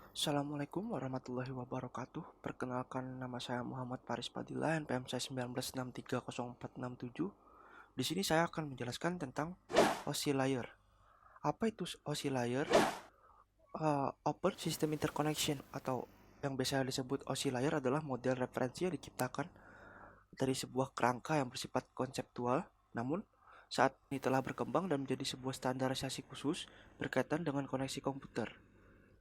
Assalamualaikum warahmatullahi wabarakatuh. Perkenalkan, nama saya Muhammad Faris Padilla, NPM saya 19630467. Di sini saya akan menjelaskan tentang OSI layer. Apa itu OSI layer? Open System Interconnection atau yang biasa disebut OSI layer adalah model referensi yang diciptakan dari sebuah kerangka yang bersifat konseptual. Namun, saat ini telah berkembang dan menjadi sebuah standarisasi khusus berkaitan dengan koneksi komputer.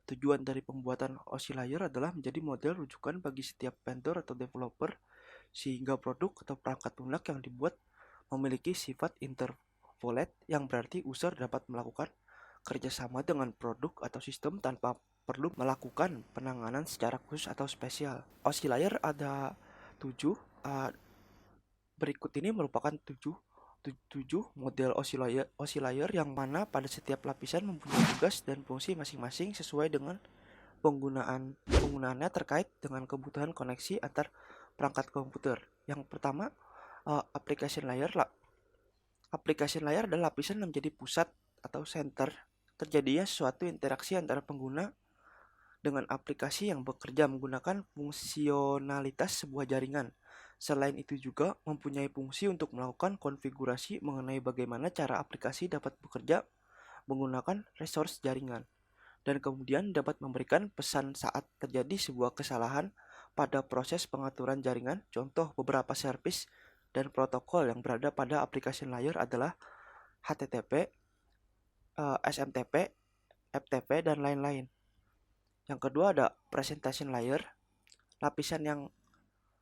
Tujuan dari pembuatan OSI layer adalah menjadi model rujukan bagi setiap vendor atau developer sehingga produk atau perangkat lunak yang dibuat memiliki sifat intervolate yang berarti user dapat melakukan kerjasama dengan produk atau sistem tanpa perlu melakukan penanganan secara khusus atau spesial. OSI layer ada 7. Berikut ini merupakan 7 model OSI layer yang mana pada setiap lapisan mempunyai tugas dan fungsi masing-masing sesuai dengan penggunaannya terkait dengan kebutuhan koneksi antar perangkat komputer. Yang pertama, application layer. Application layer adalah lapisan yang menjadi pusat atau center terjadinya suatu interaksi antara pengguna dengan aplikasi yang bekerja menggunakan fungsionalitas sebuah jaringan. Selain itu juga mempunyai fungsi untuk melakukan konfigurasi mengenai bagaimana cara aplikasi dapat bekerja menggunakan resource jaringan, dan kemudian dapat memberikan pesan saat terjadi sebuah kesalahan pada proses pengaturan jaringan. Contoh beberapa service dan protokol yang berada pada application layer adalah HTTP, SMTP, FTP, dan lain-lain. Yang kedua ada presentation layer. Lapisan yang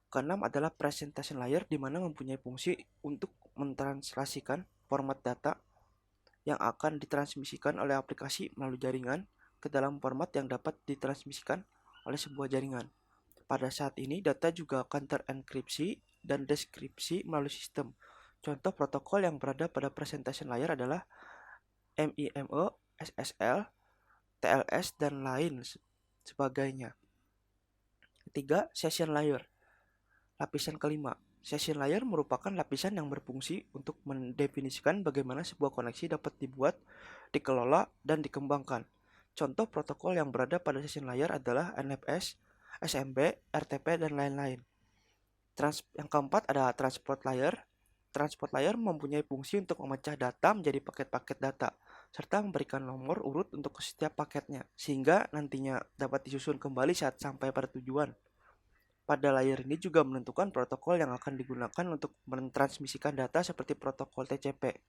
keenam adalah presentation layer, di mana mempunyai fungsi untuk mentranslasikan format data yang akan ditransmisikan oleh aplikasi melalui jaringan ke dalam format yang dapat ditransmisikan oleh sebuah jaringan. Pada saat ini, data juga akan terenkripsi dan deskripsi melalui sistem. Contoh protokol yang berada pada presentation layer adalah MIME, SSL, TLS, dan lain sebagainya. Ketiga, session layer. Lapisan kelima, session layer merupakan lapisan yang berfungsi untuk mendefinisikan bagaimana sebuah koneksi dapat dibuat, dikelola, dan dikembangkan. Contoh protokol yang berada pada session layer adalah NFS, SMB, RTP, dan lain-lain. Yang keempat ada transport layer. Transport layer mempunyai fungsi untuk memecah data menjadi paket-paket data, serta memberikan nomor urut untuk setiap paketnya, sehingga nantinya dapat disusun kembali saat sampai pada tujuan. Pada layer ini juga menentukan protokol yang akan digunakan untuk mentransmisikan data seperti protokol TCP.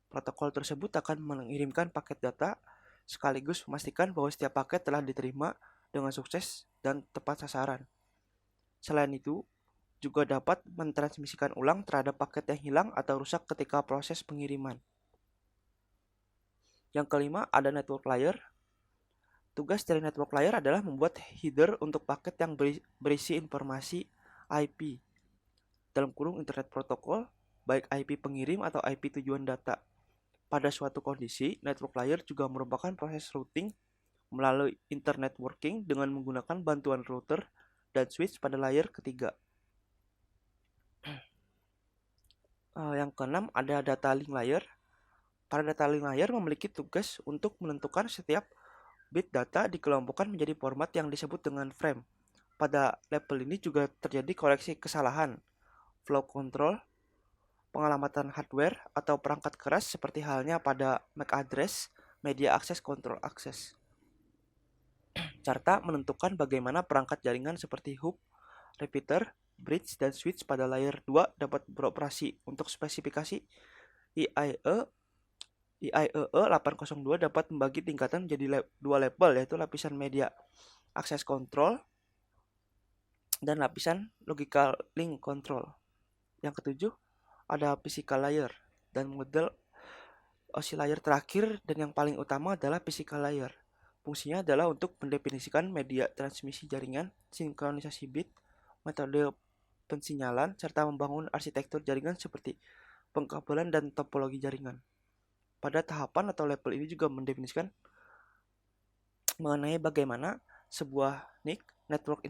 Protokol tersebut akan mengirimkan paket data sekaligus memastikan bahwa setiap paket telah diterima dengan sukses dan tepat sasaran. Selain itu, juga dapat mentransmisikan ulang terhadap paket yang hilang atau rusak ketika proses pengiriman. Yang kelima, ada network layer. Tugas dari network layer adalah membuat header untuk paket yang berisi informasi IP, dalam kurung internet protokol, baik IP pengirim atau IP tujuan data. Pada suatu kondisi, network layer juga merupakan proses routing melalui internet working dengan menggunakan bantuan router dan switch pada layer ketiga. Yang keenam ada data link layer. Para data link layer memiliki tugas untuk menentukan setiap bit data dikelompokkan menjadi format yang disebut dengan frame. Pada level ini juga terjadi koreksi kesalahan, flow control, pengalamatan hardware atau perangkat keras seperti halnya pada MAC address, media access control access, serta menentukan bagaimana perangkat jaringan seperti hub, repeater, bridge, dan switch pada layer 2 dapat beroperasi. Untuk spesifikasi IEEE 802 dapat membagi tingkatan menjadi dua level, yaitu lapisan media access control dan lapisan logical link control. Yang ketujuh, ada physical layer, dan model OSI layer terakhir dan yang paling utama adalah physical layer. Fungsinya adalah untuk mendefinisikan media transmisi jaringan, sinkronisasi bit, metode pensinyalan, serta membangun arsitektur jaringan seperti pengkabelan dan topologi jaringan. Pada tahapan atau level ini juga mendefinisikan mengenai bagaimana sebuah NIC, Network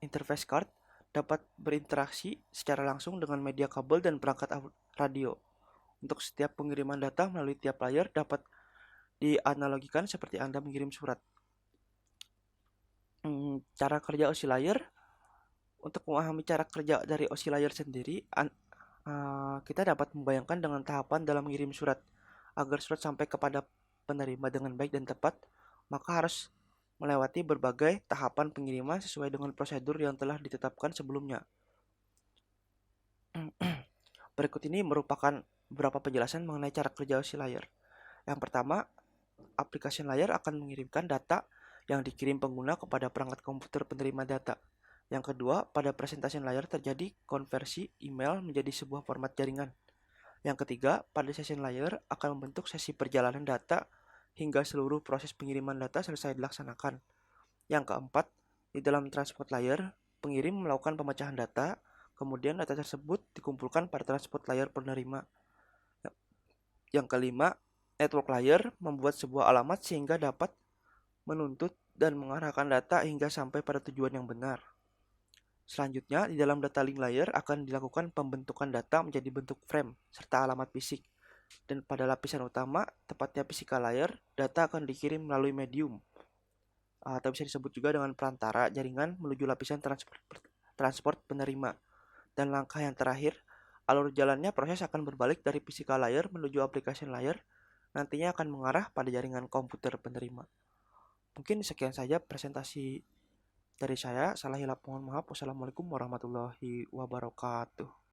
Interface Card, dapat berinteraksi secara langsung dengan media kabel dan perangkat radio. Untuk setiap pengiriman data melalui tiap layer dapat dianalogikan seperti Anda mengirim surat. Cara kerja OSI layer, untuk memahami cara kerja dari OSI layer sendiri, kita dapat membayangkan dengan tahapan dalam mengirim surat. Agar surat sampai kepada penerima dengan baik dan tepat, maka harus melewati berbagai tahapan pengiriman sesuai dengan prosedur yang telah ditetapkan sebelumnya. Berikut ini merupakan beberapa penjelasan mengenai cara kerja OSI layer. Yang pertama, application layer akan mengirimkan data yang dikirim pengguna kepada perangkat komputer penerima data. Yang kedua, pada presentation layer terjadi konversi email menjadi sebuah format jaringan. Yang ketiga, pada session layer akan membentuk sesi perjalanan data hingga seluruh proses pengiriman data selesai dilaksanakan. Yang keempat, di dalam transport layer, pengirim melakukan pemecahan data, kemudian data tersebut dikumpulkan pada transport layer penerima. Yang kelima, network layer membuat sebuah alamat sehingga dapat menuntut dan mengarahkan data hingga sampai pada tujuan yang benar. Selanjutnya, di dalam data link layer akan dilakukan pembentukan data menjadi bentuk frame serta alamat fisik. Dan pada lapisan utama, tepatnya physical layer, data akan dikirim melalui medium atau bisa disebut juga dengan perantara jaringan menuju lapisan transport penerima. Dan langkah yang terakhir, alur jalannya proses akan berbalik dari physical layer menuju application layer, nantinya akan mengarah pada jaringan komputer penerima. Mungkin sekian saja presentasi dari saya. Salah hilap mohon maaf. Wassalamualaikum warahmatullahi wabarakatuh.